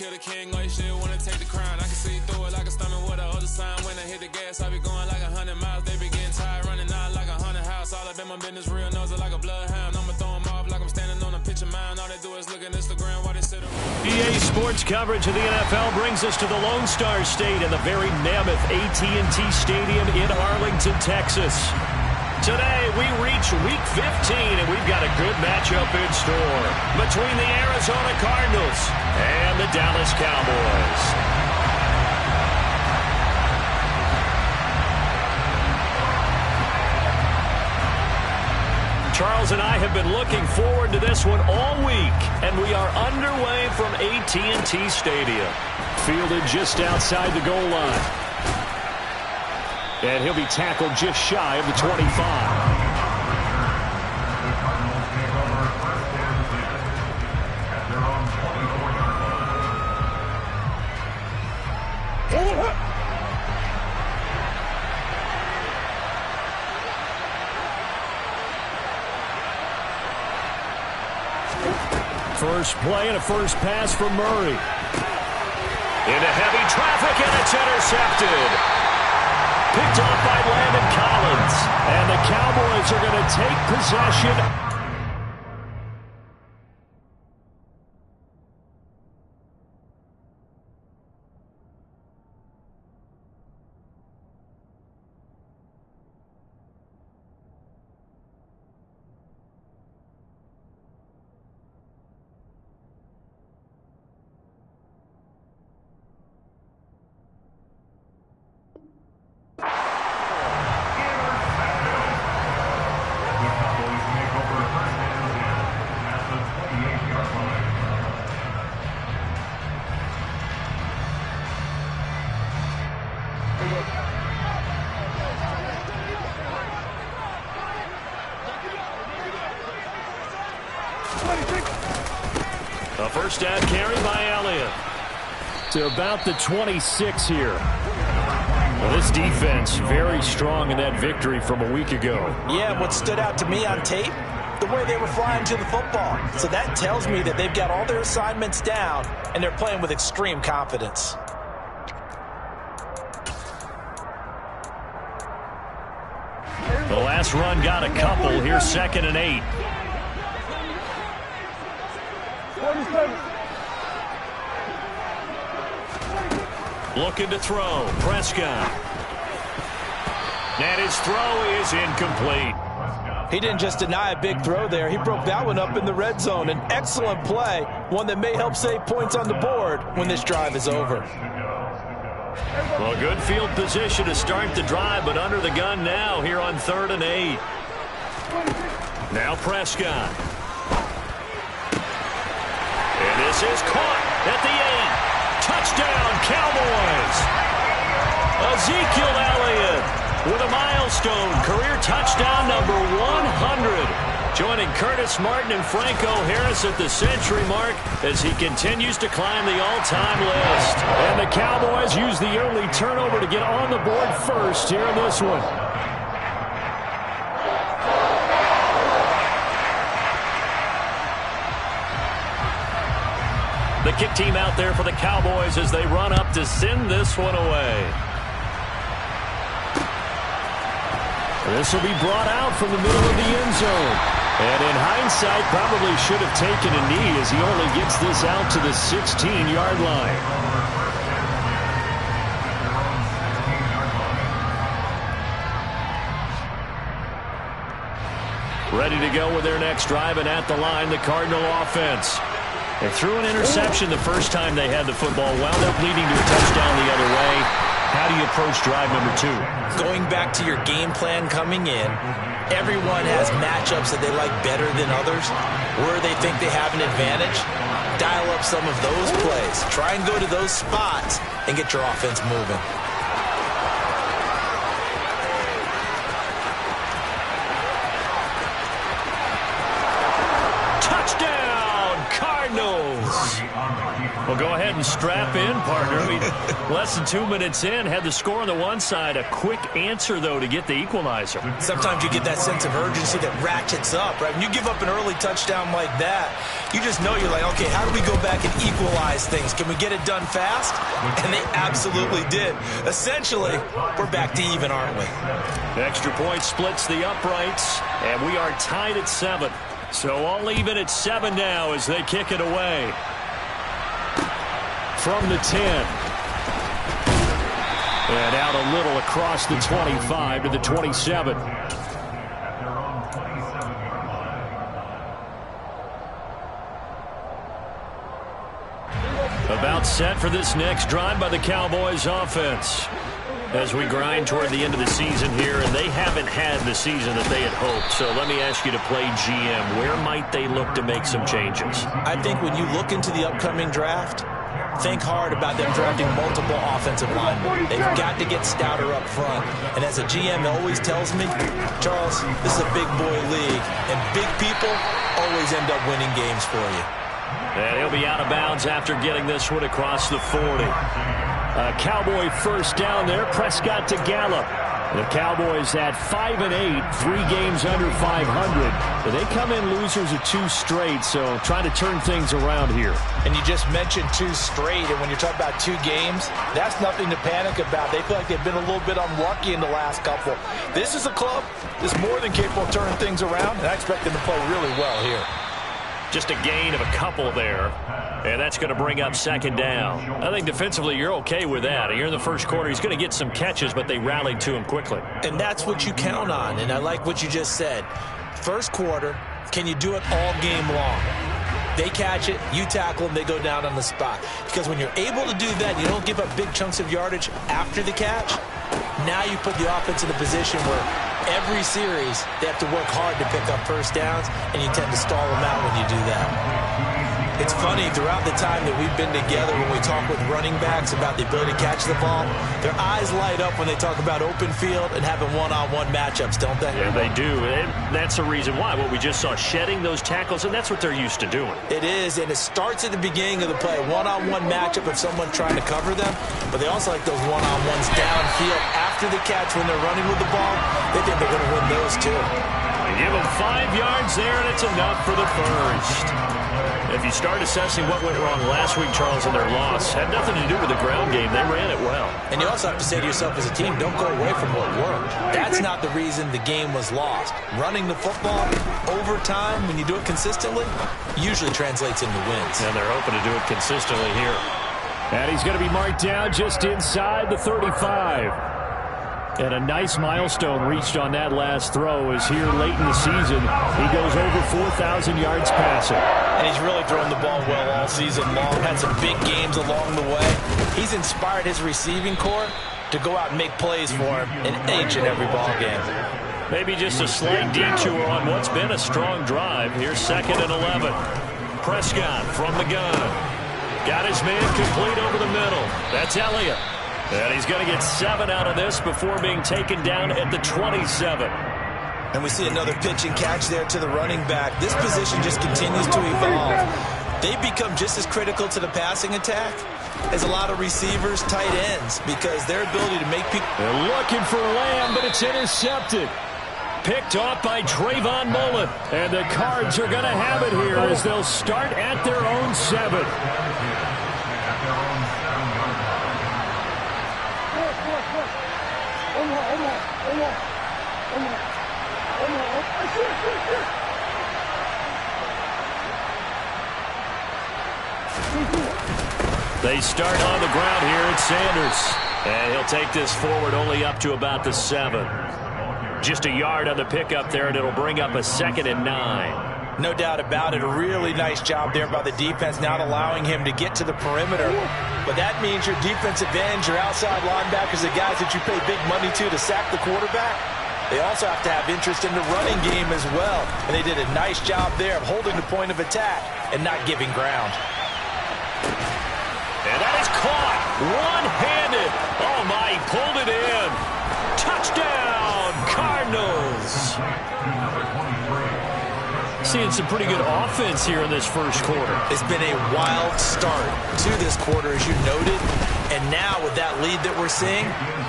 kill the king, or you still wanna take the crown. I can see through it like a stomach with a other sign. When I hit the gas, I be going like 100 miles. They be getting tired, running out like a haunted house. All up in my business, real nose like a bloodhound. I'ma throw them off like I'm standing on a pitch of mine. All they do is look at Instagram while they sit around. EA Sports coverage of the NFL brings us to the Lone Star State and the very mammoth AT&T Stadium in Arlington, Texas. Today, we reach Week 15, and we've got a good matchup in store between the Arizona Cardinals and the Dallas Cowboys. Charles and I have been looking forward to this one all week, and we are underway from AT&T Stadium. Fielded just outside the goal line. And he'll be tackled just shy of the 25. First play and a first pass from Murray. Into heavy traffic, and it's intercepted. Picked off by Landon Collins. And the Cowboys are going to take possession. A first down carry by Elliott to about the 26 here. Well, this defense very strong in that victory from a week ago. Yeah, what stood out to me on tape, the way they were flying to the football. So that tells me that they've got all their assignments down, and they're playing with extreme confidence. The last run got a couple. Here's 2nd and 8. Looking to throw. Prescott. And his throw is incomplete. He didn't just deny a big throw there. He broke that one up in the red zone. An excellent play. One that may help save points on the board when this drive is over. Well, good field position to start the drive, but under the gun now here on 3rd and 8. Now Prescott. And this is caught at the 8. Touchdown, Cowboys. Ezekiel Elliott with a milestone career touchdown number 100. Joining Curtis Martin and Franco Harris at the century mark as he continues to climb the all-time list. And the Cowboys use the early turnover to get on the board first here in this one. The kick team out there for the Cowboys as they run up to send this one away. This will be brought out from the middle of the end zone. And in hindsight, probably should have taken a knee as he only gets this out to the 16-yard line. Ready to go with their next drive, and at the line, the Cardinal offense. They threw an interception the first time they had the football, wound up leading to a touchdown the other way. How do you approach drive number 2? Going back to your game plan coming in, everyone has matchups that they like better than others. Where they think they have an advantage, dial up some of those plays. Try and go to those spots and get your offense moving. Well, go ahead and strap in, partner. Less than 2 minutes in, had the score on the one side. A quick answer, though, to get the equalizer. Sometimes you get that sense of urgency that ratchets up, right? When you give up an early touchdown like that, you just know you're like, okay, how do we go back and equalize things? Can we get it done fast? And they absolutely did. Essentially, we're back to even, aren't we? Extra point splits the uprights, and we are tied at 7. So all even at 7 now as they kick it away. From the 10. And out a little across the 25 to the 27. About set for this next drive by the Cowboys offense. As we grind toward the end of the season here, and they haven't had the season that they had hoped. So let me ask you to play GM. Where might they look to make some changes? I think when you look into the upcoming draft, think hard about them drafting multiple offensive linemen. They've got to get stouter up front. And as a GM always tells me, Charles, this is a big boy league, and big people always end up winning games for you. And he'll be out of bounds after getting this one across the 40. A Cowboy first down there. Prescott to Gallup. The Cowboys at 5-8, 3 games under 500. They come in losers of 2 straight, so trying to turn things around here. And you just mentioned 2 straight, and when you're talking about 2 games, that's nothing to panic about. They feel like they've been a little bit unlucky in the last couple. This is a club that's more than capable of turning things around, and I expect them to play really well here. Just a gain of a couple there, and that's going to bring up second down. I think defensively you're okay with that. You're in the first quarter. He's going to get some catches, but they rallied to him quickly. And that's what you count on, and I like what you just said. First quarter, can you do it all game long? They catch it, you tackle them, they go down on the spot. Because when you're able to do that, you don't give up big chunks of yardage after the catch. Now you put the offense in a position where every series they have to work hard to pick up first downs, and you tend to stall them out when you do that. It's funny, throughout the time that we've been together, when we talk with running backs about the ability to catch the ball, their eyes light up when they talk about open field and having one-on-one matchups, don't they? Yeah, they do. And that's the reason why. What we just saw, shedding those tackles, and that's what they're used to doing. It is, and it starts at the beginning of the play. One-on-one matchup of someone trying to cover them, but they also like those one-on-ones downfield after the catch when they're running with the ball. They think they're going to win those, too. They give them 5 yards there, and it's enough for the first. If you start assessing what went wrong last week, Charles, in their loss, had nothing to do with the ground game. They ran it well. And you also have to say to yourself as a team, don't go away from what worked. That's not the reason the game was lost. Running the football over time, when you do it consistently, usually translates into wins. And they're hoping to do it consistently here. And he's going to be marked down just inside the 35. And a nice milestone reached on that last throw as here late in the season, he goes over 4,000 yards passing. And he's really thrown the ball well all season long, had some big games along the way. He's inspired his receiving corps to go out and make plays for him in each and every ball game. Maybe just a slight detour on what's been a strong drive. Here's 2nd and 11. Prescott from the gun. Got his man complete over the middle. That's Elliott. And he's going to get 7 out of this before being taken down at the 27. And we see another pitch and catch there to the running back. This position just continues to evolve. They become just as critical to the passing attack as a lot of receivers, tight ends, because their ability to make people... They're looking for Lamb, but it's intercepted. Picked off by Trayvon Mullen. And the Cards are going to have it here as they'll start at their own 7. They start on the ground here at Sanders. And he'll take this forward only up to about the 7. Just a yard on the pickup there, and it'll bring up a 2nd and 9. No doubt about it. A really nice job there by the defense, not allowing him to get to the perimeter. But that means your defensive ends, your outside linebackers, the guys that you pay big money to sack the quarterback, they also have to have interest in the running game as well. And they did a nice job there of holding the point of attack and not giving ground. And that is caught one-handed. Oh, my, he pulled it in. Touchdown, Cardinals. seeing some pretty good offense here in this first quarter. It's been a wild start to this quarter, as you noted. And now with that lead that we're seeing,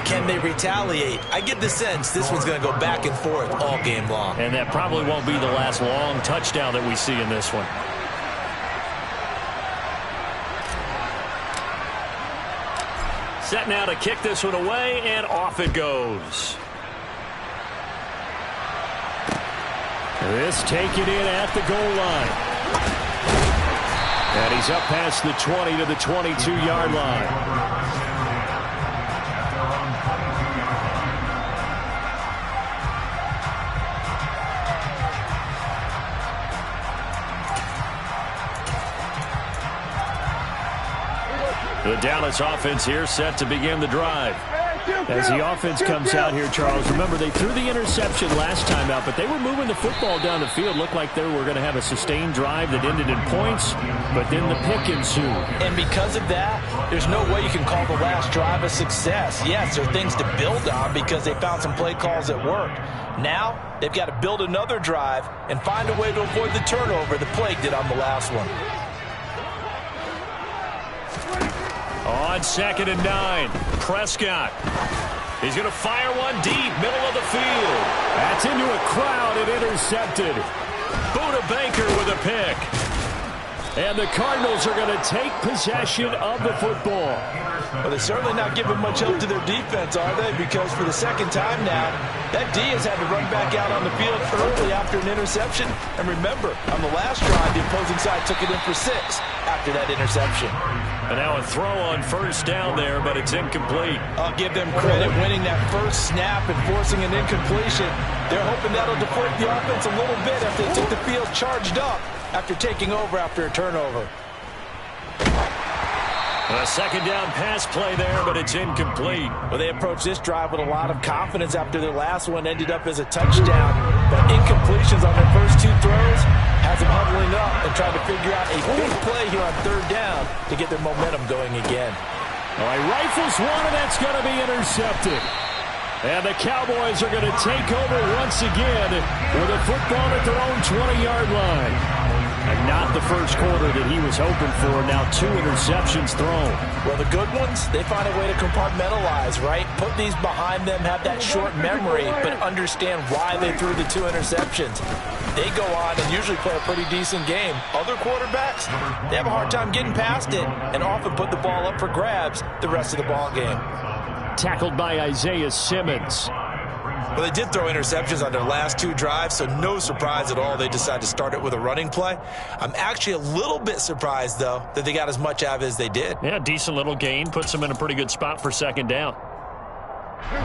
can they retaliate? I get the sense this one's going to go back and forth all game long. And that probably won't be the last long touchdown that we see in this one. Set now to kick this one away, and off it goes. This taken in at the goal line. And he's up past the 20 to the 22-yard line. The Dallas offense here set to begin the drive. As the offense comes out here, Charles, remember they threw the interception last time out, but they were moving the football down the field. Looked like they were going to have a sustained drive that ended in points, but then the pick ensued. And because of that, there's no way you can call the last drive a success. Yes, there are things to build on because they found some play calls that worked. Now, they've got to build another drive and find a way to avoid the turnover the Plague did on the last one. On 2nd and 9, Prescott. He's going to fire one deep, middle of the field. That's into a crowd and intercepted. Buda Baker with a pick. And the Cardinals are going to take possession of the football. Well, they're certainly not giving much help to their defense, are they? Because for the second time now, that D has had to run back out on the field early after an interception. And remember, on the last drive, the opposing side took it in for 6 after that interception. And now a throw on first down there, but it's incomplete. I'll give them credit winning that first snap and forcing an incompletion. They're hoping that'll deflate the offense a little bit after they took the field charged up after taking over after a turnover. A second down pass play there, but it's incomplete. Well, they approached this drive with a lot of confidence after their last one ended up as a touchdown. But incompletions on their first 2 throws has them huddling up and trying to figure out a big play here on 3rd down to get their momentum going again. All right, rifles one, and that's going to be intercepted. And the Cowboys are going to take over once again with a football at their own 20-yard line. And not the first quarter that he was hoping for. Now 2 interceptions thrown. Well, the good ones, they find a way to compartmentalize, right? Put these behind them, have that short memory, but understand why they threw the 2 interceptions. They go on and usually play a pretty decent game. Other quarterbacks, they have a hard time getting past it and often put the ball up for grabs the rest of the ball game. Tackled by Isaiah Simmons. Well, they did throw interceptions on their last 2 drives, so no surprise at all they decided to start it with a running play. I'm actually a little bit surprised, though, that they got as much out of it as they did. Yeah, decent little gain. Puts them in a pretty good spot for 2nd down.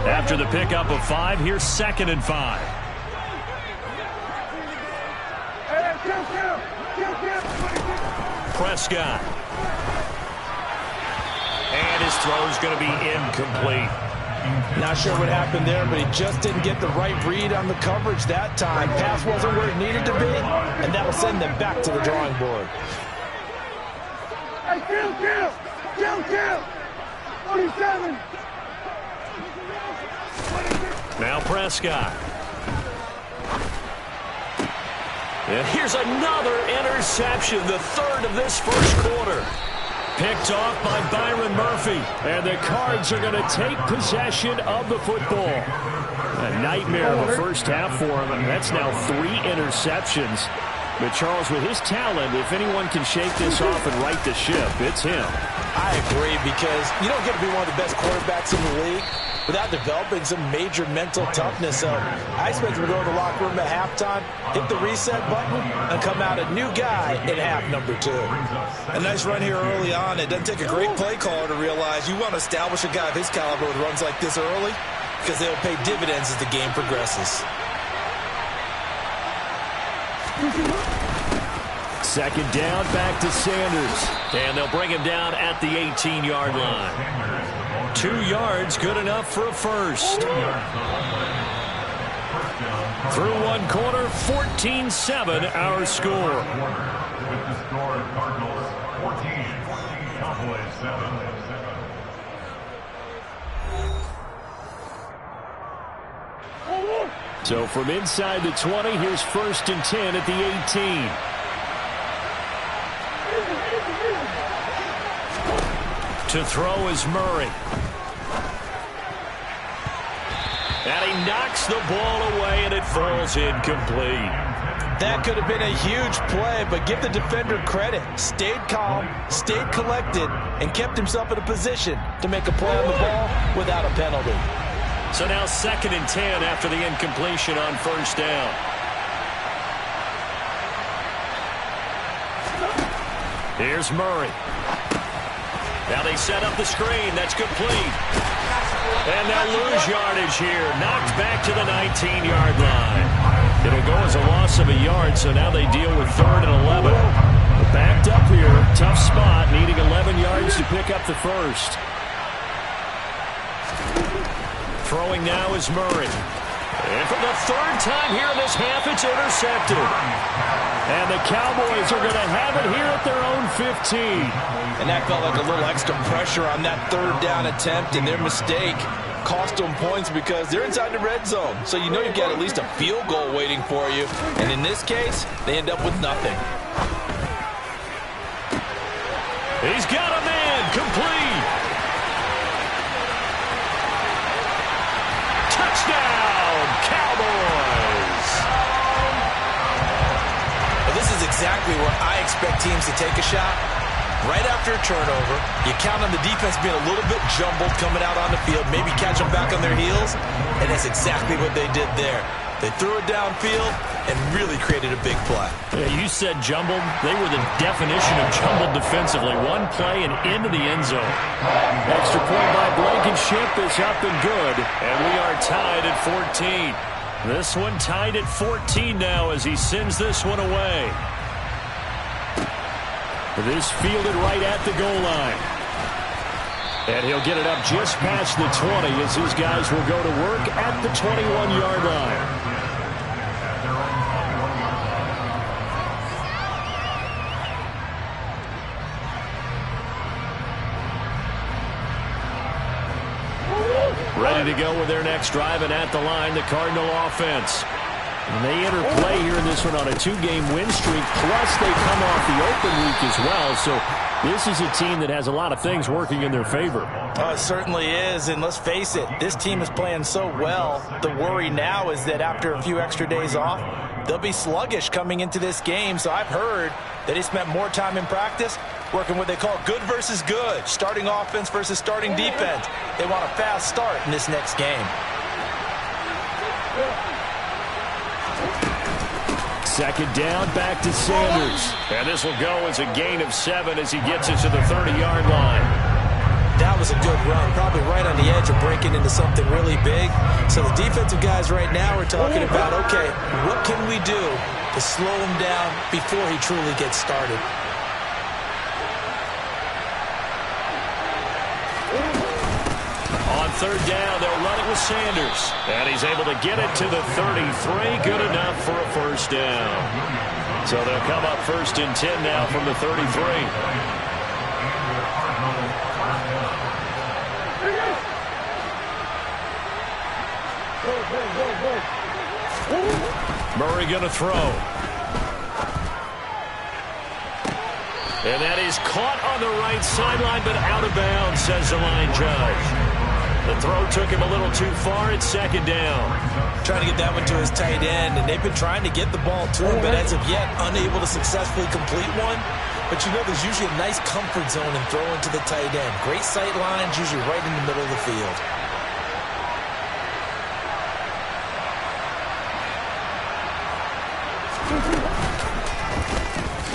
After the pickup of 5, here's 2nd and 5. Prescott. And his throw is going to be incomplete. Not sure what happened there, but he just didn't get the right read on the coverage that time. Pass wasn't where it needed to be, and that'll send them back to the drawing board. Hey, kill! 47! Now Prescott. And here's another interception, the 3rd of this first quarter. Picked off by Byron Murphy. And the Cards are going to take possession of the football. A nightmare of a first half for him. And that's now 3 interceptions. But Charles, with his talent, if anyone can shake this off and right the ship, it's him. I agree, because you don't get to be one of the best quarterbacks in the league without developing some major mental toughness. So I expect him to go to the locker room at halftime, hit the reset button, and come out a new guy in half number 2. A nice run here early on. It doesn't take a great play caller to realize you want to establish a guy of his caliber with runs like this early, because they'll pay dividends as the game progresses. 2nd down, back to Sanders. And they'll bring him down at the 18-yard line. 2 yards, good enough for a first. Through 1 quarter, 14-7 our score. So from inside the 20, here's 1st and 10 at the 18. To throw is Murray. And he knocks the ball away, and it falls incomplete. That could have been a huge play, but give the defender credit. Stayed calm, stayed collected, and kept himself in a position to make a play on the ball without a penalty. So now 2nd and 10 after the incompletion on 1st down. Here's Murray. Now they set up the screen. That's complete. And they'll lose yardage here. Knocked back to the 19-yard line. It'll go as a loss of a yard, so now they deal with 3rd and 11. Backed up here. Tough spot, needing 11 yards to pick up the first. Throwing now is Murray. And for the 3rd time here in this half, it's intercepted. And the Cowboys are going to have it here at their own 15. And that felt like a little extra pressure on that 3rd down attempt, and their mistake cost them points because they're inside the red zone. So you know you've got at least a field goal waiting for you. And in this case, they end up with nothing. He's got a man. Complete. Touchdown, Cowboys. Well, this is exactly where I expect teams to take a shot. Right after a turnover, you count on the defense being a little bit jumbled coming out on the field, maybe catch them back on their heels, and that's exactly what they did there. They threw it downfield and really created a big play. Yeah, you said jumbled. They were the definition of jumbled defensively. One play and into the end zone. Extra point by Blankenship is up and good, and we are tied at 14. This one tied at 14 now as he sends this one away. This fielded right at the goal line. And he'll get it up just past the 20 as his guys will go to work at the 21-yard line. Ready to go with their next drive, and at the line, the Cardinal offense. And they enter play here in this one on a 2-game win streak, plus they come off the open week as well. So this is a team that has a lot of things working in their favor. Oh, it certainly is, and let's face it, this team is playing so well. The worry now is that after a few extra days off, they'll be sluggish coming into this game. So I've heard that they spent more time in practice working what they call good versus good, starting offense versus starting defense. They want a fast start in this next game. Second down, back to Sanders. And this will go as a gain of 7 as he gets it to the 30-yard line. That was a good run, probably right on the edge of breaking into something really big. So the defensive guys right now are talking about, okay, what can we do to slow him down before he truly gets started? On 3rd down, they'll run it with Sanders. And he's able to get it to the 33. Good enough for a 1st down. So they'll come up 1st and 10 now from the 33. Murray going to throw. And that is caught on the right sideline, but out of bounds, says the line judge. The throw took him a little too far. It's 2nd down. Trying to get that one to his tight end, and they've been trying to get the ball to him, but as of yet, unable to successfully complete one. But you know there's usually a nice comfort zone in throwing to the tight end. Great sight lines, usually right in the middle of the field.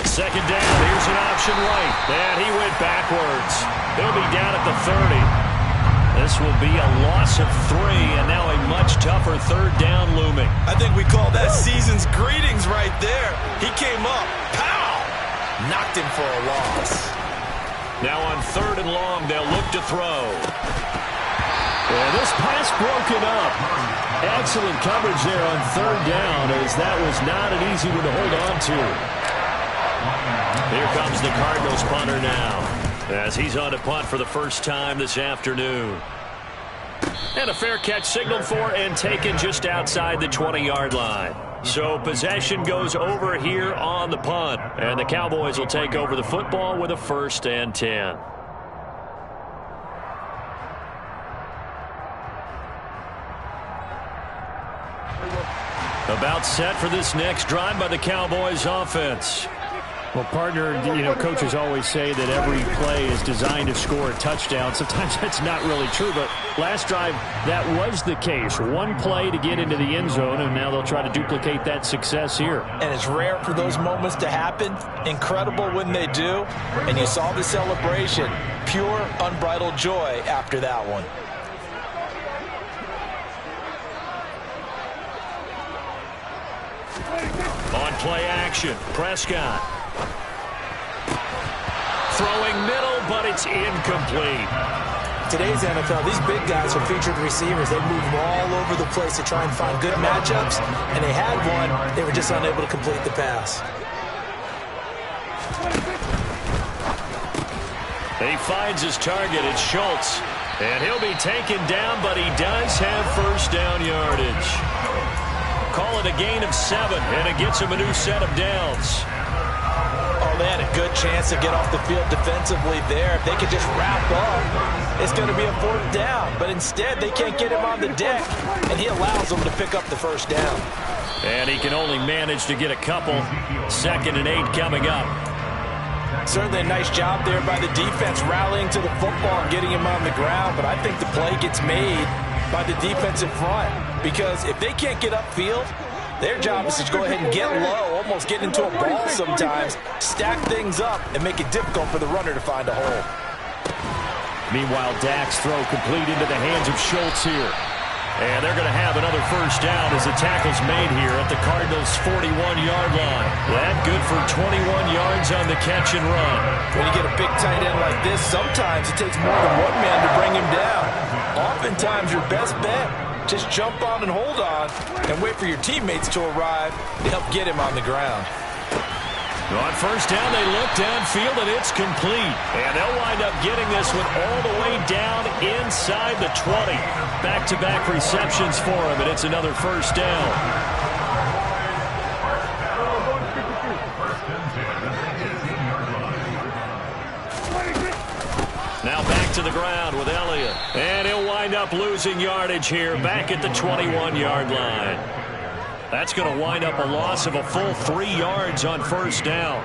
Second down, here's an option right. And he went backwards. He'll be down at the 30. This will be a loss of 3, and now a much tougher 3rd down looming. I think we call that season's greetings right there. He came up, pow! Knocked him for a loss. Now on 3rd and long, they'll look to throw. And this pass broken up. Excellent coverage there on 3rd down, as that was not an easy one to hold on to. Here comes the Cardinals punter now, as he's on to punt for the first time this afternoon. And a fair catch signaled for and taken just outside the 20-yard line. So possession goes over here on the punt. And the Cowboys will take over the football with a 1st and 10. About set for this next drive by the Cowboys offense. Well, partner, coaches always say that every play is designed to score a touchdown. Sometimes that's not really true, but last drive, that was the case. One play to get into the end zone, and now they'll try to duplicate that success here. And it's rare for those moments to happen. Incredible when they do. And you saw the celebration. Pure, unbridled joy after that one. On play action, Prescott. Throwing middle, but it's incomplete. Today's NFL, these big guys are featured receivers. They move all over the place to try and find good matchups, and they had one. They were just unable to complete the pass. He finds his target. It's Schultz. And he'll be taken down, but he does have 1st down yardage. Call it a gain of 7, and it gets him a new set of downs. Oh, they had a good chance to get off the field defensively there. If they could just wrap up, it's going to be a 4th down. But instead, they can't get him on the deck, and he allows them to pick up the 1st down. And he can only manage to get a couple. 2nd and 8 coming up. Certainly a nice job there by the defense rallying to the football and getting him on the ground. But I think the play gets made by the defensive front. Because if they can't get upfield, their job is to go ahead and get low, almost get into a ball sometimes, stack things up, and make it difficult for the runner to find a hole. Meanwhile, Dak's throw complete into the hands of Schultz here. And they're going to have another 1st down as the tackle's made here at the Cardinals' 41-yard line. That good for 21 yards on the catch and run. When you get a big tight end like this, sometimes it takes more than one man to bring him down. Oftentimes, your best bet, just jump on and hold on and wait for your teammates to arrive to help get him on the ground. On 1st down, they look downfield, and it's complete. And they'll wind up getting this one all the way down inside the 20. Back-to-back receptions for him, and it's another 1st down. Now back to the ground with Elliott. And he'll wind up losing yardage here back at the 21-yard line. That's going to wind up a loss of a full 3 yards on 1st down.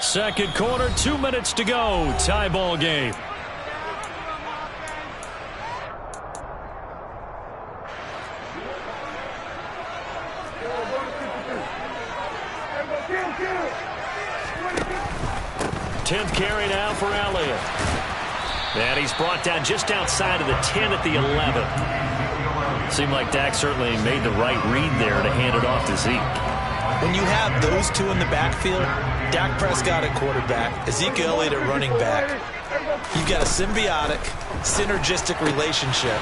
Second quarter, 2 minutes to go. Tie ball game. Tenth carry now for Elliott. And he's brought down just outside of the 10 at the 11. Seemed like Dak certainly made the right read there to hand it off to Zeke. When you have those two in the backfield, Dak Prescott at quarterback, Ezekiel Elliott at running back, you've got a symbiotic, synergistic relationship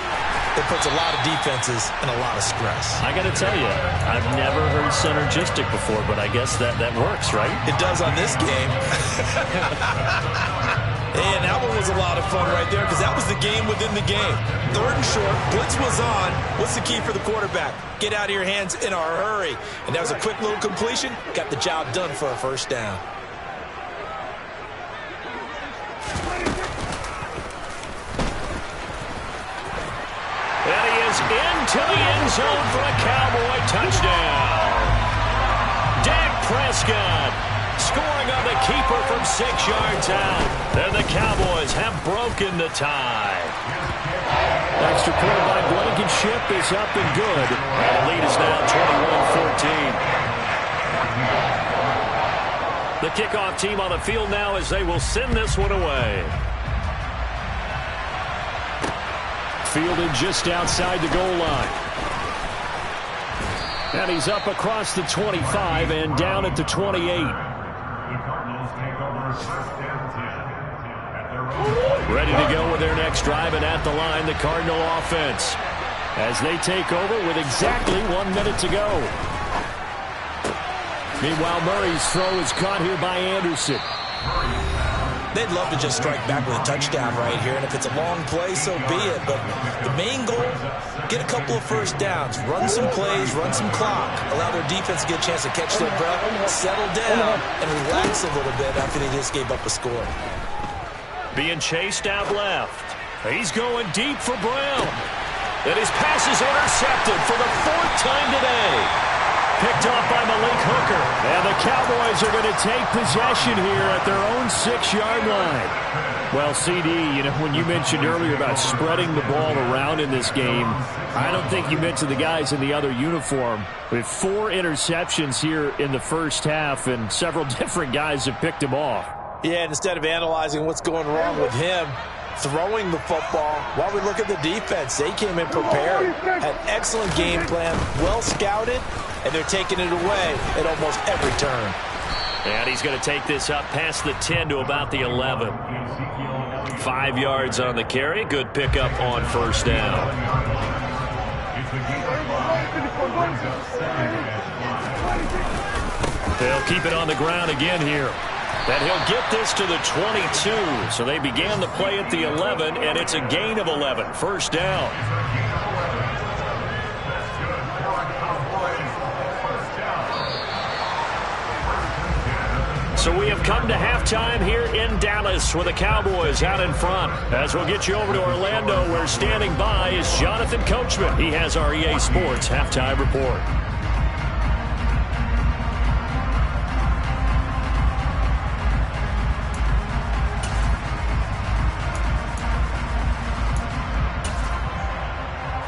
that puts a lot of defenses in a lot of stress. I got to tell you, I've never heard synergistic before, but I guess that works, right? It does on this game. And that one was a lot of fun right there because that was the game within the game. 3rd and short, blitz was on. What's the key for the quarterback? Get out of your hands in a hurry. And that was a quick little completion. Got the job done for a 1st down. And he is into the end zone for a Cowboy touchdown. Dak Prescott scoring on the keeper from 6 yards out. And the Cowboys have broken the tie. Extra point by Blankenship is up and good. And the lead is now 21-14. The kickoff team on the field now as they will send this one away. Fielded just outside the goal line. And he's up across the 25 and down at the 28. Ready to go with their next drive, and at the line, the Cardinal offense. as they take over with exactly 1 minute to go. Meanwhile, Murray's throw is caught here by Anderson. They'd love to just strike back with a touchdown right here, and if it's a long play, so be it. But the main goal, get a couple of first downs, run some plays, run some clock, allow their defense to get a chance to catch their breath, settle down, and relax a little bit after they just gave up a score. Being chased out left. He's going deep for Brown. And his pass is intercepted for the 4th time today. Picked off by Malik Hooker. And the Cowboys are going to take possession here at their own 6-yard line. Well, CD, when you mentioned earlier about spreading the ball around in this game, I don't think you mentioned the guys in the other uniform. With 4 interceptions here in the first half, and several different guys have picked him off. Yeah, and instead of analyzing what's going wrong with him, throwing the football, while we look at the defense, they came in prepared, had excellent game plan, well scouted, and they're taking it away at almost every turn. And he's going to take this up past the 10 to about the 11. 5 yards on the carry. Good pickup on first down. They'll keep it on the ground again here. And he'll get this to the 22. So they began the play at the 11, and it's a gain of 11. First down. So we have come to halftime here in Dallas with the Cowboys out in front. As we'll get you over to Orlando, where standing by is Jonathan Coachman. He has our EA Sports halftime report.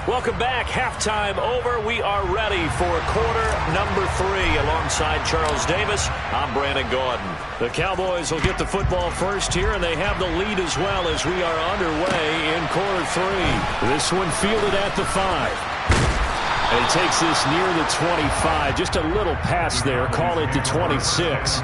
Welcome back. Halftime over. We are ready for quarter number 3. Alongside Charles Davis, I'm Brandon Gaudin. The Cowboys will get the football first here, and they have the lead as well as we are underway in quarter 3. This one fielded at the 5. And he takes this near the 25. Just a little pass there. Call it the 26.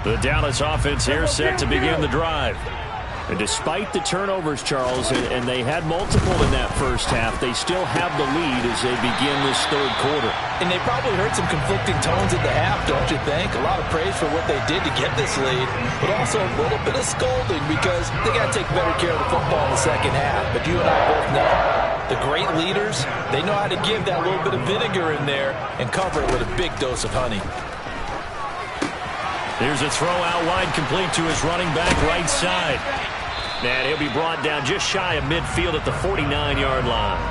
The Dallas offense here set to begin the drive. And despite the turnovers, Charles, and they had multiple in that first half, they still have the lead as they begin this third quarter. And they probably heard some conflicting tones at the half, don't you think? A lot of praise for what they did to get this lead, but also a little bit of scolding because they got to take better care of the football in the second half. But you and I both know the great leaders, they know how to give that little bit of vinegar in there and cover it with a big dose of honey. Here's a throw out wide, complete to his running back right side. And he'll be brought down just shy of midfield at the 49-yard line.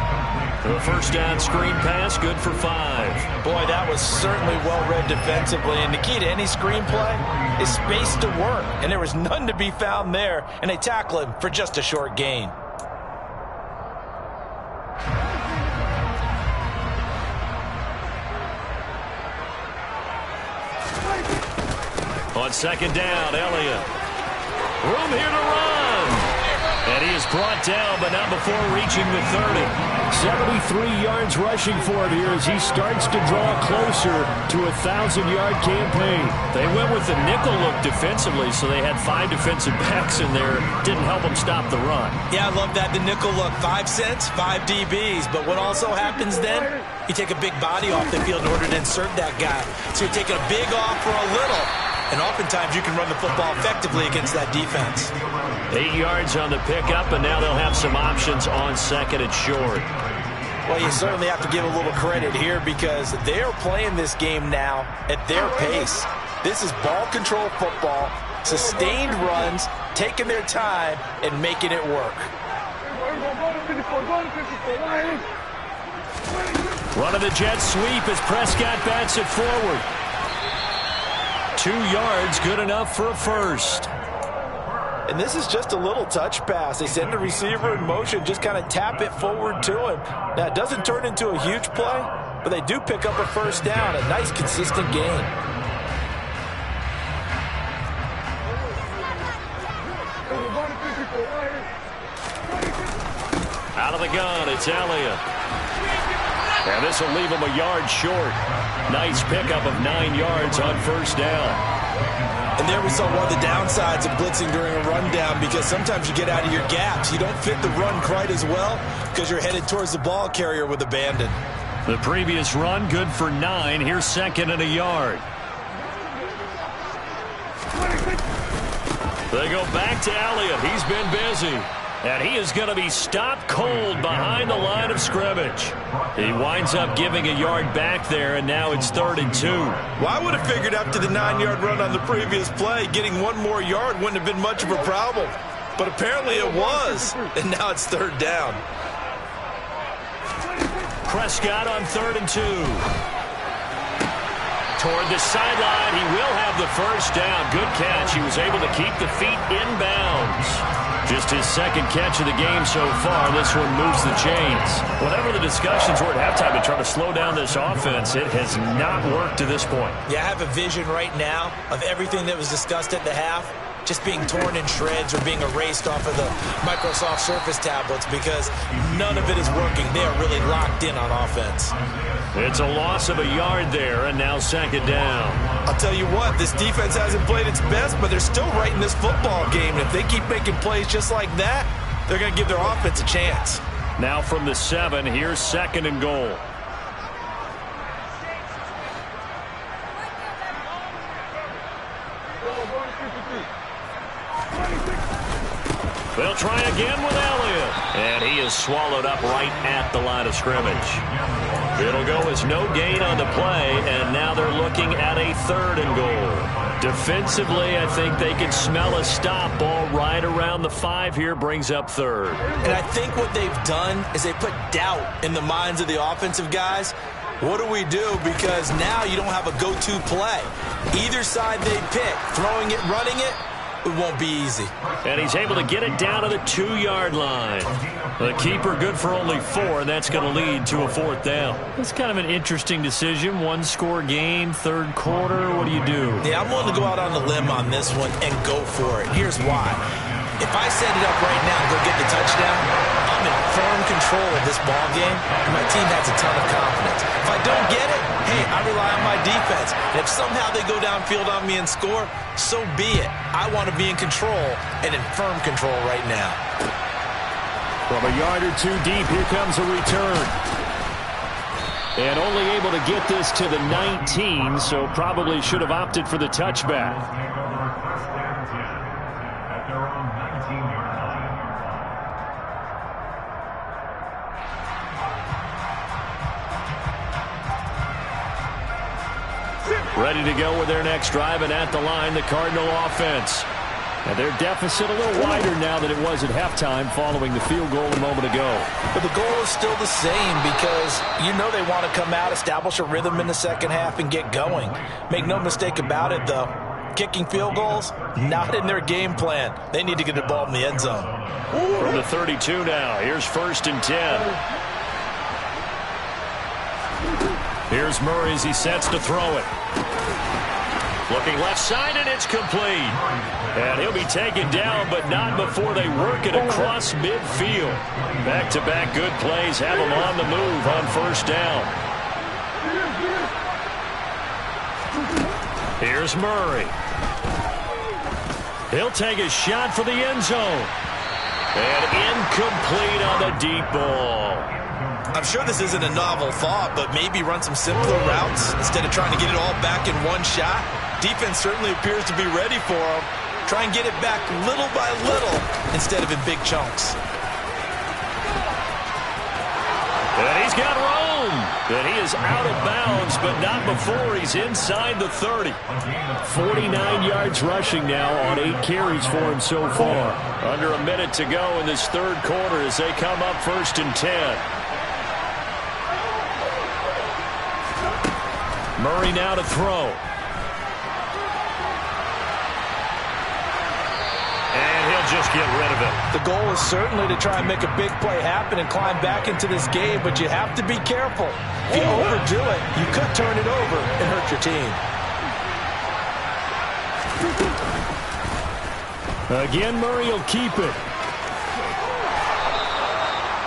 The first down screen pass, good for 5. Boy, that was certainly well-read defensively. And the key to any screen play is space to work. And there was none to be found there. And they tackle him for just a short gain. On second down, Elliott. Room here to run. And he is brought down, but not before reaching the 30. 73 yards rushing for him here as he starts to draw closer to a 1,000-yard campaign. They went with the nickel look defensively, so they had 5 defensive backs in there. Didn't help them stop the run. Yeah, I love that, the nickel look. 5 cents, 5 DBs. But what also happens then, you take a big body off the field in order to insert that guy. So you're taking a big off for a little. And oftentimes you can run the football effectively against that defense. 8 yards on the pickup, and now they'll have some options on second and short. Well, you certainly have to give a little credit here because they're playing this game now at their pace. This is ball control football, sustained runs, taking their time, and making it work. Run of the jet sweep as Prescott bats it forward. 2 yards, good enough for a first. And this is just a little touch pass. They send the receiver in motion, just kind of tap it forward to him. Now, it doesn't turn into a huge play, but they do pick up a first down, a nice, consistent gain. Out of the gun, it's Elliott. And this will leave him a yard short. Nice pickup of 9 yards on first down. And there we saw one of the downsides of blitzing during a rundown, because sometimes you get out of your gaps. You don't fit the run quite as well because you're headed towards the ball carrier with abandon. The previous run good for 9. Here's 2nd and a yard. They go back to Elliott. He's been busy. And he is going to be stopped cold behind the line of scrimmage. He winds up giving a yard back there, and now it's 3rd and 2. Well, I would have figured after the 9-yard run on the previous play, getting 1 more yard wouldn't have been much of a problem. But apparently it was, and now it's 3rd down. Prescott on 3rd and 2. Toward the sideline, he will have the first down. Good catch. He was able to keep the feet inbounds. Just his 2nd catch of the game so far. This one moves the chains. Whatever the discussions were at halftime to try to slow down this offense, it has not worked to this point. Yeah, I have a vision right now of everything that was discussed at the half just being torn in shreds or being erased off of the Microsoft Surface tablets, because none of it is working. They are really locked in on offense. It's a loss of a yard there, and now 2nd down. I'll tell you what, this defense hasn't played its best, but they're still right in this football game. And if they keep making plays just like that, they're going to give their offense a chance. Now from the 7, here's 2nd and goal. They'll try again with Elliott. And he is swallowed up right at the line of scrimmage. It'll go as no gain on the play, and now they're looking at a 3rd and goal. Defensively, I think they can smell a stop. Ball right around the 5 here, brings up 3rd. And I think what they've done is they put doubt in the minds of the offensive guys. What do we do? Because now you don't have a go-to play. Either side they pick, throwing it, running it, it won't be easy. And he's able to get it down to the 2-yard line. The keeper good for only 4, and that's going to lead to a 4th down. It's kind of an interesting decision. 1-score game, 3rd quarter. What do you do? Yeah, I'm willing to go out on the limb on this one and go for it. Here's why. If I set it up right now and go get the touchdown, I'm in firm control of this ball game, and my team has a ton of confidence. If I don't get it, hey, I rely on my defense. And if somehow they go downfield on me and score, so be it. I want to be in control and in firm control right now. From a yard or 2 deep, here comes a return. And only able to get this to the 19, so probably should have opted for the touchback. Ready to go with their next drive, and at the line, the Cardinal offense. And their deficit a little wider now than it was at halftime following the field goal a moment ago. But the goal is still the same, because you know they want to come out, establish a rhythm in the second half, and get going. Make no mistake about it, though. Kicking field goals, not in their game plan. They need to get the ball in the end zone. From the 32 now, here's 1st and 10. Here's Murray as he sets to throw it. Looking left side, and it's complete. And he'll be taken down, but not before they work it across midfield. Back-to-back good plays have him on the move on 1st down. Here's Murray. He'll take a shot for the end zone. And incomplete on the deep ball. I'm sure this isn't a novel thought, but maybe run some simpler routes instead of trying to get it all back in one shot. Defense certainly appears to be ready for him. Try and get it back little by little instead of in big chunks. And he's got room. And he is out of bounds, but not before he's inside the 30. 49 yards rushing now on 8 carries for him so far. Under a minute to go in this 3rd quarter as they come up 1st and 10. Murray now to throw. And he'll just get rid of it. The goal is certainly to try and make a big play happen and climb back into this game, but you have to be careful. If you overdo it, you could turn it over and hurt your team. Again, Murray will keep it.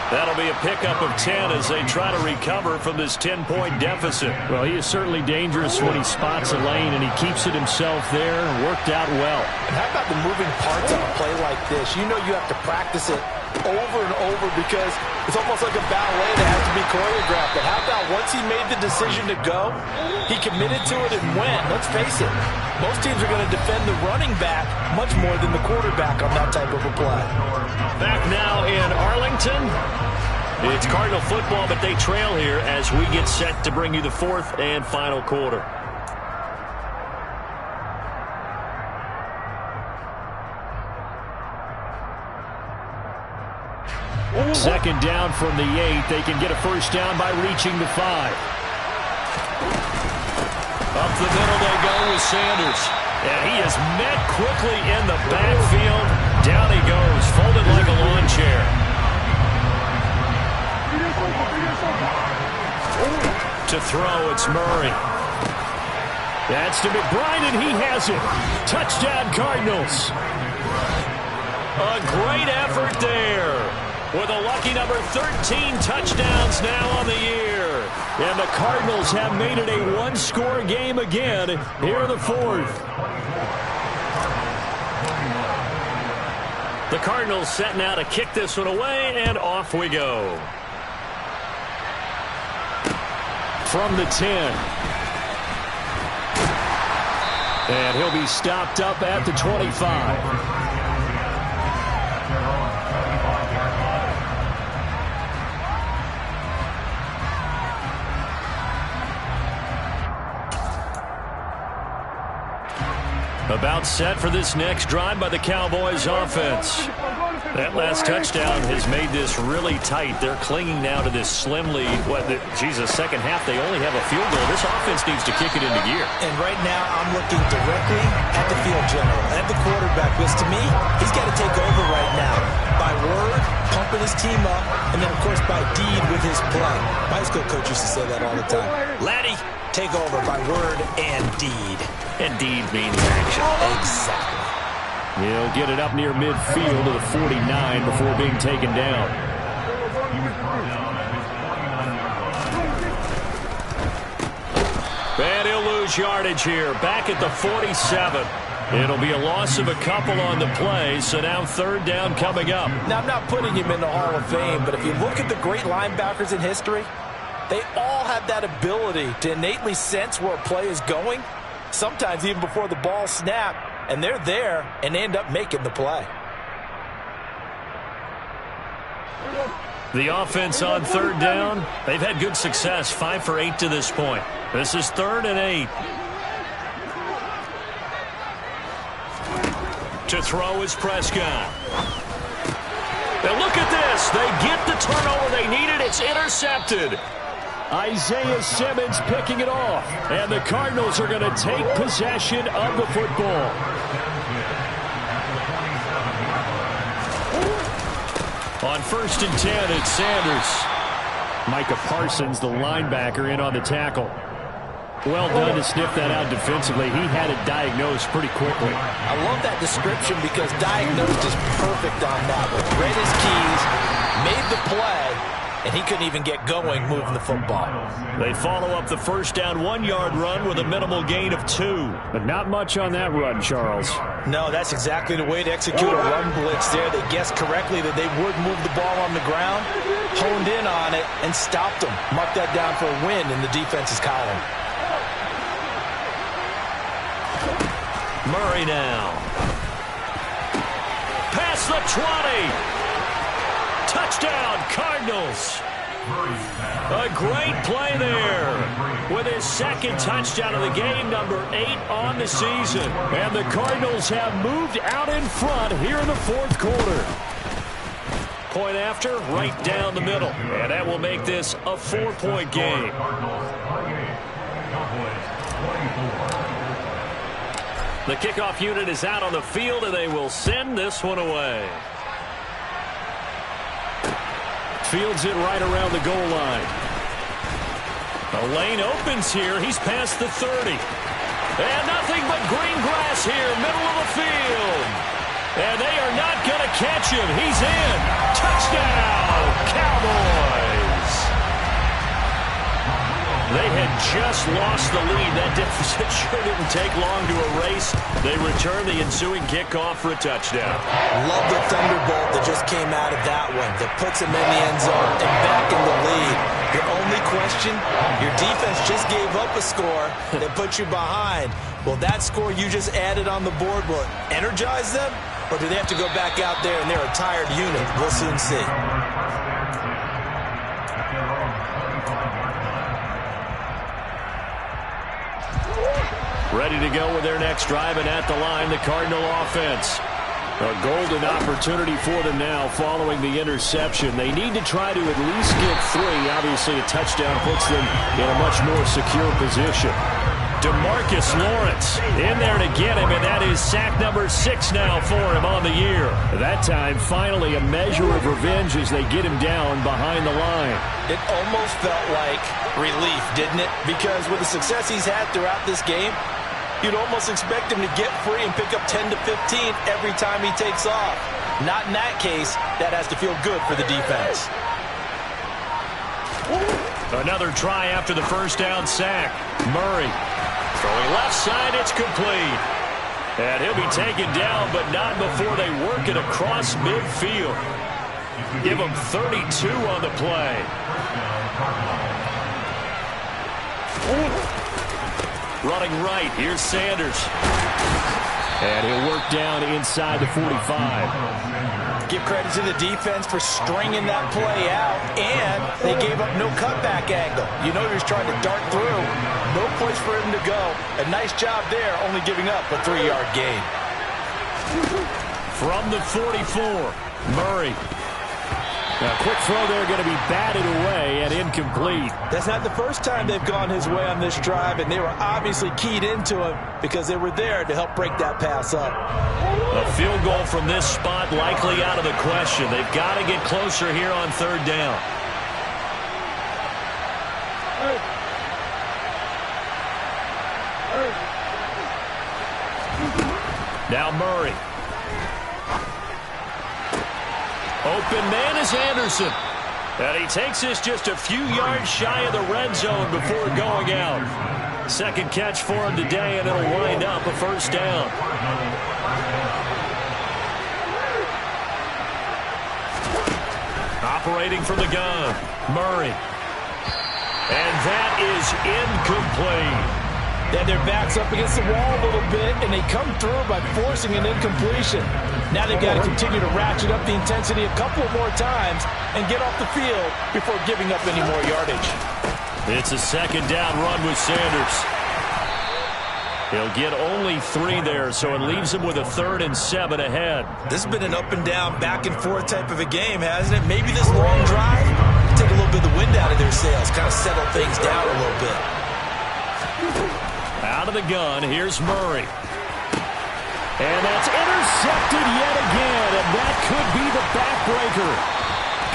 That'll be a pickup of 10 as they try to recover from this 10-point deficit. Well, he is certainly dangerous when he spots a lane, and he keeps it himself there. Worked out well. And how about the moving parts on a play like this? You know you have to practice it over and over because it's almost like a ballet that has to be choreographed. But how about once he made the decision to go, he committed to it and went. Let's face it, most teams are going to defend the running back much more than the quarterback on that type of a play. Back now in Arlington. It's Cardinal football, but they trail here as we get set to bring you the fourth and final quarter. Second down from the 8. They can get a first down by reaching the 5. Up the middle they go with Sanders. And he is met quickly in the backfield. Down he goes, folded like a lawn chair. To throw, it's Murray. That's to McBride, and he has it. Touchdown, Cardinals. A great effort there. With a lucky number 13 touchdowns now on the year. And the Cardinals have made it a one-score game again here in the fourth. The Cardinals setting out to kick this one away, and off we go. From the 10. And he'll be stopped up at the 25. About set for this next drive by the Cowboys offense. That last touchdown has made this really tight. They're clinging now to this slim lead. Second half, they only have a field goal. This offense needs to kick it into gear. And right now, I'm looking directly at the field general, at the quarterback, because to me, he's got to take over right now. By word, pumping his team up, and then, of course, by deed with his play. My high school coach used to say that all the time. Laddie, take over by word and deed. And deed means action. Exactly. He'll get it up near midfield to the 49 before being taken down. And he'll lose yardage here. Back at the 47. It'll be a loss of a couple on the play, so now third down coming up. Now, I'm not putting him in the Hall of Fame, but if you look at the great linebackers in history, they all have that ability to innately sense where a play is going, sometimes even before the ball snapped, and they're there and end up making the play. The offense on third down, they've had good success, 5 for 8 to this point. This is 3rd and 8. To throw is Prescott. Now look at this. They get the turnover they needed. It's intercepted. Isaiah Simmons picking it off. And the Cardinals are going to take possession of the football. On 1st and 10, it's Sanders. Micah Parsons, the linebacker, in on the tackle. Well done to sniff that out defensively. He had it diagnosed pretty quickly. I love that description because diagnosed is perfect on that one. Read his keys, made the play, and he couldn't even get going moving the football. They follow up the first down 1-yard run with a minimal gain of 2. But not much on that run, Charles. No, that's exactly the way to execute a run blitz there. They guessed correctly that they would move the ball on the ground, honed in on it, and stopped them. Mark that down for a win in the defense's column. Murray now. Past the 20. Touchdown, Cardinals. A great play there. With his second touchdown of the game, number 8 on the season. And the Cardinals have moved out in front here in the fourth quarter. Point after, right down the middle. And that will make this a 4-point game. The kickoff unit is out on the field, and they will send this one away. Fields it right around the goal line. The lane opens here. He's past the 30. And nothing but green grass here, middle of the field. And they are not going to catch him. He's in. Touchdown, Cowboys. They had just lost the lead. That deficit sure didn't take long to erase. They return the ensuing kickoff for a touchdown. Love the thunderbolt that just came out of that one. That puts them in the end zone and back in the lead. Your only question, your defense just gave up a score that put you behind. Will that score you just added on the board, will it energize them? Or do they have to go back out there and they're a tired unit? We'll soon see. Ready to go with their next drive, and at the line, the Cardinal offense. A golden opportunity for them now following the interception. They need to try to at least get 3. Obviously, a touchdown puts them in a much more secure position. DeMarcus Lawrence in there to get him, and that is sack number 6 now for him on the year. That time, finally, a measure of revenge as they get him down behind the line. It almost felt like relief, didn't it? Because with the success he's had throughout this game, you'd almost expect him to get free and pick up 10 to 15 every time he takes off. Not in that case. That has to feel good for the defense. Another try after the first down sack. Murray throwing left side, it's complete. And he'll be taken down, but not before they work it across midfield. Give him 32 on the play. Running right, here's Sanders. And he'll work down inside the 45. Give credit to the defense for stringing that play out, and they gave up no cutback angle. You know he was trying to dart through. No place for him to go. A nice job there, only giving up a 3-yard gain. From the 44, Murray. A quick throw there going to be batted away and incomplete. That's not the first time they've gone his way on this drive, and they were obviously keyed into him because they were there to help break that pass up. A field goal from this spot likely out of the question. They've got to get closer here on 3rd down. Now Murray. Open man is Anderson. And he takes this just a few yards shy of the red zone before going out. Second catch for him today, and it'll wind up a 1st down. Operating from the gun, Murray. And that is incomplete. They had their backs up against the wall a little bit, and they come through by forcing an incompletion. Now they've got to continue to ratchet up the intensity a couple of more times and get off the field before giving up any more yardage. It's a 2nd down run with Sanders. He'll get only 3 there, so it leaves him with a 3rd and 7 ahead. This has been an up and down, back and forth type of a game, hasn't it? Maybe this long drive take a little bit of the wind out of their sails, kind of settle things down a little bit. Out of the gun, here's Murray. And that's intercepted yet again, and that could be the backbreaker.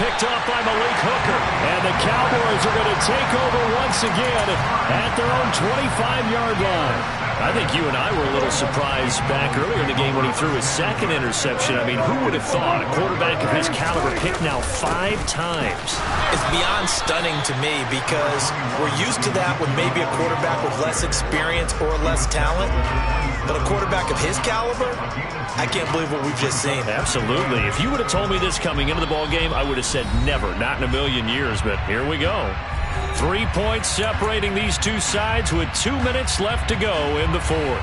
Picked up by Malik Hooker, and the Cowboys are going to take over once again at their own 25-yard line. I think you and I were a little surprised back earlier in the game when he threw his 2nd interception. I mean, who would have thought a quarterback of his caliber picked now 5 times? It's beyond stunning to me because we're used to that with maybe a quarterback with less experience or less talent. But a quarterback of his caliber, I can't believe what we've just seen. Absolutely. If you would have told me this coming into the ball game, I would have said never, not in a million years. But here we go. 3 points separating these two sides with 2 minutes left to go in the 4th.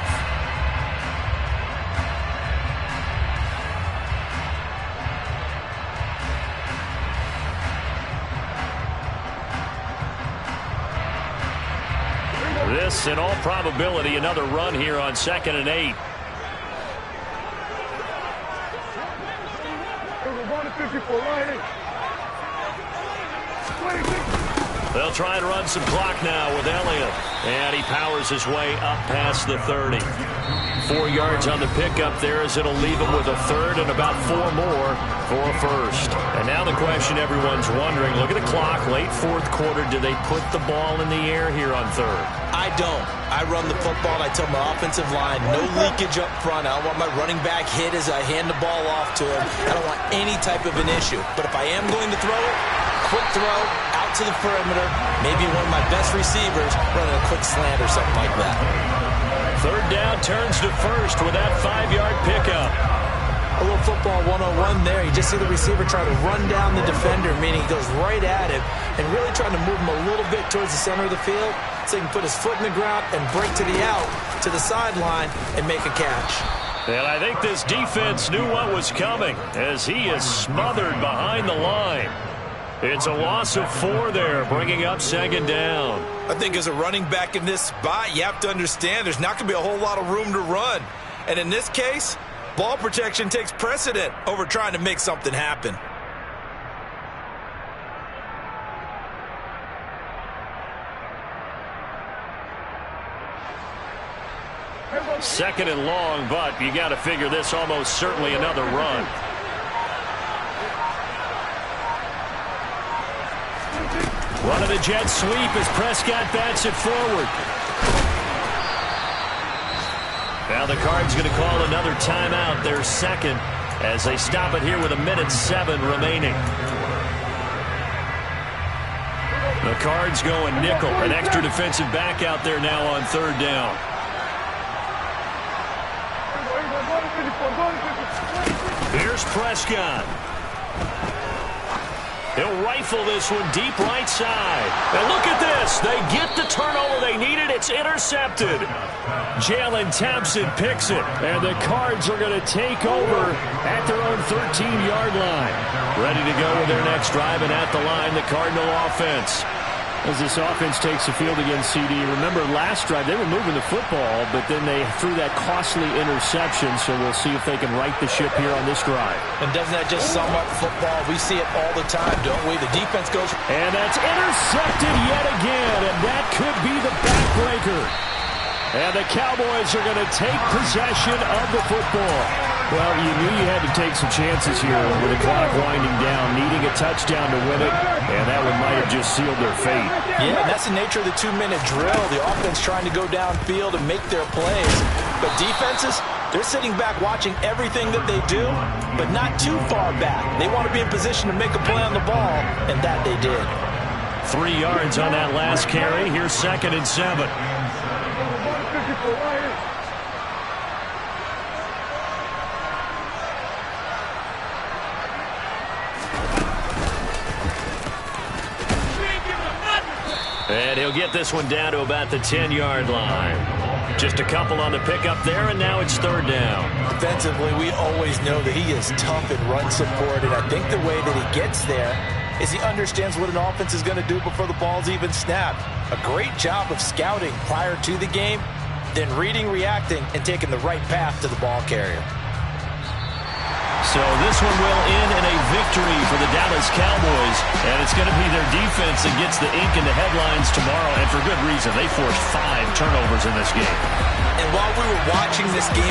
This, in all probability, another run here on 2nd and 8. They'll try and run some clock now with Elliott. And he powers his way up past the 30. 4 yards on the pickup there, as it'll leave them with a third and about 4 more for a first. And now the question everyone's wondering, look at the clock, late fourth quarter, do they put the ball in the air here on third? I don't. I run the football, and I tell my offensive line, no leakage up front. I don't want my running back hit as I hand the ball off to him. I don't want any type of an issue. But if I am going to throw it, quick throw, out to the perimeter, maybe one of my best receivers running a quick slant or something like that. Third down turns to first with that 5-yard pickup. A little football 101 there. You just see the receiver try to run down the defender, meaning he goes right at him and really trying to move him a little bit towards the center of the field so he can put his foot in the ground and break to the out, to the sideline, and make a catch. And I think this defense knew what was coming as he is smothered behind the line. It's a loss of 4 there, bringing up second down. I think as a running back in this spot, you have to understand there's not going to be a whole lot of room to run. And in this case, ball protection takes precedent over trying to make something happen. Second and long, but you got to figure this almost certainly another run. One of the jet sweep as Prescott bats it forward. Now the Cards going to call another timeout, their second, as they stop it here with 1:07 remaining. The Cards going nickel, an extra defensive back out there now on third down. Here's Prescott. He'll rifle this one deep right side. And look at this. They get the turnover they needed. It's intercepted. Jalen Thompson picks it. And the Cards are going to take over at their own 13-yard line. Ready to go with their next drive, and at the line, the Cardinal offense. As this offense takes the field against CD, remember last drive they were moving the football, but then they threw that costly interception, so we'll see if they can right the ship here on this drive. And doesn't that just sum up football? We see it all the time, don't we? The defense goes... And that's intercepted yet again, and that could be the backbreaker. And the Cowboys are going to take possession of the football. Well, you knew you had to take some chances here with the clock winding down, needing a touchdown to win it, and that one might have just sealed their fate. Yeah, and that's the nature of the 2-minute drill. The offense trying to go downfield and make their plays. But defenses, they're sitting back watching everything that they do, but not too far back. They want to be in position to make a play on the ball, and that they did. 3 yards on that last carry. Here's 2nd and 7. And he'll get this one down to about the 10-yard line. Just a couple on the pickup there, and now it's third down. Defensively, we always know that he is tough in run support, and I think the way that he gets there is he understands what an offense is going to do before the ball's even snapped. A great job of scouting prior to the game, then reading, reacting, and taking the right path to the ball carrier. So this one will end in a victory for the Dallas Cowboys, and it's going to be their defense that gets the ink in the headlines tomorrow, and for good reason. They forced 5 turnovers in this game. And while we were watching this game,